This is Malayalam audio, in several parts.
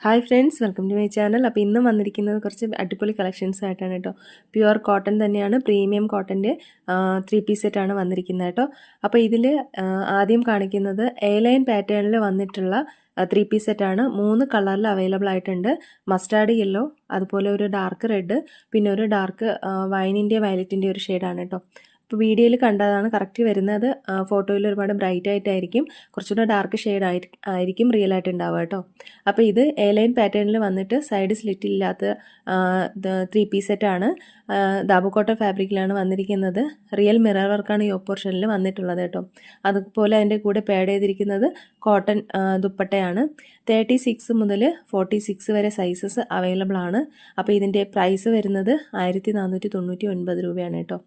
Hi friends, welcome to my channel. അപ്പോൾ ഇന്നും വന്നിരിക്കുന്നത് കുറച്ച് അടിപൊളി കളക്ഷൻസ് ആയിട്ടാണ് കേട്ടോ. പ്യുവർ കോട്ടൺ തന്നെയാണ്, പ്രീമിയം കോട്ടൻ്റെ 3 പീസ് സെറ്റാണ് വന്നിരിക്കുന്നത് കേട്ടോ. അപ്പോൾ ഇതിൽ ആദ്യം കാണിക്കുന്നത് എ ലൈൻ പാറ്റേണിൽ വന്നിട്ടുള്ള 3 പീസ് സെറ്റാണ്. 3 കളറിൽ അവൈലബിൾ ആയിട്ടുണ്ട്. മസ്റ്റാർഡ് യെല്ലോ, അതുപോലെ ഒരു ഡാർക്ക് റെഡ്, പിന്നെ ഒരു ഡാർക്ക് വൈനിൻ്റെ വയലറ്റിൻ്റെ ഒരു ഷെയ്ഡാണ് കേട്ടോ. ഇപ്പോൾ വീഡിയോയിൽ കണ്ടതാണ് കറക്റ്റ് വരുന്നത്. ഫോട്ടോയിൽ ഒരുപാട് ബ്രൈറ്റ് ആയിട്ടായിരിക്കും, കുറച്ചുകൂടെ ഡാർക്ക് ഷെയ്ഡ് ആയിരിക്കും റിയൽ ആയിട്ട് ഉണ്ടാവുക കേട്ടോ. അപ്പോൾ ഇത് എ ലൈൻ പാറ്റേണിൽ വന്നിട്ട് സൈഡ് സ്ലിറ്റ് ഇല്ലാത്ത 3 പീസ് സെറ്റാണ്. ദാബു കോട്ടൺ ഫാബ്രിക്കിലാണ് വന്നിരിക്കുന്നത്. റിയൽ മിറർ വർക്കാണ് ഈ പോർഷനിൽ വന്നിട്ടുള്ളത് കേട്ടോ. അതുപോലെ അതിൻ്റെ കൂടെ പാഡ് ചെയ്തിരിക്കുന്നത് കോട്ടൺ ദുപ്പട്ടയാണ്. 36 മുതൽ 46 വരെ സൈസസ് അവൈലബിൾ ആണ്. അപ്പോൾ ഇതിൻ്റെ പ്രൈസ് വരുന്നത് 1499 രൂപയാണ് കേട്ടോ.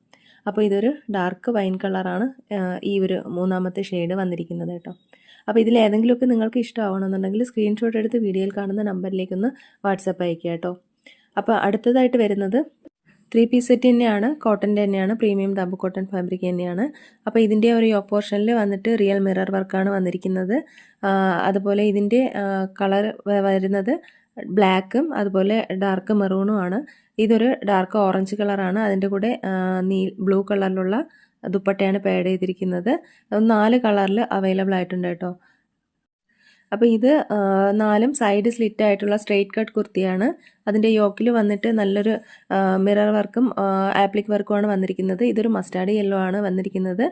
അപ്പോൾ ഇതൊരു ഡാർക്ക് വൈൻ കളറാണ് ഈ ഒരു മൂന്നാമത്തെ ഷെയ്ഡ് വന്നിരിക്കുന്നത് കേട്ടോ. അപ്പോൾ ഇതിൽ ഏതെങ്കിലുമൊക്കെ നിങ്ങൾക്ക് ഇഷ്ടമാവണമെന്നുണ്ടെങ്കിൽ സ്ക്രീൻഷോട്ട് എടുത്ത് വീഡിയോയിൽ കാണുന്ന നമ്പറിലേക്കൊന്ന് വാട്സപ്പ് അയക്കുക കേട്ടോ. അപ്പോൾ അടുത്തതായിട്ട് വരുന്നത് 3 പീസ് സെറ്റ് തന്നെയാണ്, കോട്ടൻ്റെ തന്നെയാണ്, പ്രീമിയം ദാബു കോട്ടൺ ഫാബ്രിക് തന്നെയാണ്. അപ്പോൾ ഇതിൻ്റെ ഒരു പോർഷനിൽ വന്നിട്ട് റിയൽ മിറർ വർക്കാണ് വന്നിരിക്കുന്നത്. അതുപോലെ ഇതിൻ്റെ കളർ വരുന്നത് ബ്ലാക്കും അതുപോലെ ഡാർക്ക് മെറൂണും ആണ്. ഇതൊരു ഡാർക്ക് ഓറഞ്ച് കളറാണ്. അതിൻ്റെ കൂടെ ബ്ലൂ കളറിലുള്ള ദുപ്പട്ടയാണ് പാഡ് ചെയ്തിരിക്കുന്നത്. 4 കളറിൽ അവൈലബിൾ ആയിട്ടുണ്ട് കേട്ടോ. അപ്പോൾ ഇത് 4ഉം സൈഡ് സ്ലിറ്റ് ആയിട്ടുള്ള സ്ട്രെയിറ്റ് കട്ട് കുർത്തിയാണ്. അതിൻ്റെ യോക്കിൽ വന്നിട്ട് നല്ലൊരു മിറർ വർക്കും ആപ്ലിക് വർക്കുമാണ് വന്നിരിക്കുന്നത്. ഇതൊരു മസ്റ്റാർഡ് യെല്ലോ ആണ് വന്നിരിക്കുന്നത്.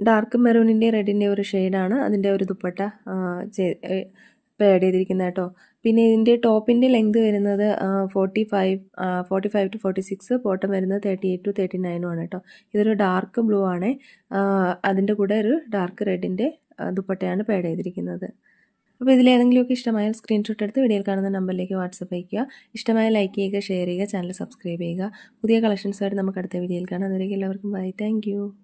ഡാർക്ക് മെറൂണിൻ്റെ റെഡിൻ്റെ ഒരു ഷെയ്ഡാണ് അതിൻ്റെ ഒരു ദുപ്പട്ട പാഡ് ചെയ്തിരിക്കുന്നത് കേട്ടോ. പിന്നെ ഇതിൻ്റെ ടോപ്പിൻ്റെ ലെങ്ത് വരുന്നത് 45 to 46, ബോട്ടം വരുന്നത് 38 to 39 ആണ് കേട്ടോ. ഇതൊരു ഡാർക്ക് ബ്ലൂ ആണ്. അതിൻ്റെ കൂടെ ഒരു ഡാർക്ക് റെഡിൻ്റെ ദുപ്പട്ടയാണ് പാഡ് ചെയ്തിരിക്കുന്നത്. അപ്പോൾ ഇതിലേതെങ്കിലുമൊക്കെ ഇഷ്ടമായാൽ സ്ക്രീൻഷോട്ട് എടുത്ത് വീഡിയോയിൽ കാണുന്ന നമ്പറിലേക്ക് വാട്സപ്പ് അയയ്ക്കുക. ഇഷ്ടമായ ലൈക്ക് ചെയ്യുക, ഷെയർ ചെയ്യുക, ചാനൽ സബ്സ്ക്രൈബ് ചെയ്യുക. പുതിയ കളക്ഷൻസായിട്ട് നമുക്ക് അടുത്ത വീഡിയോയിൽ കാണാം. അതുവരെയും എല്ലാവർക്കും ബൈ. താങ്ക്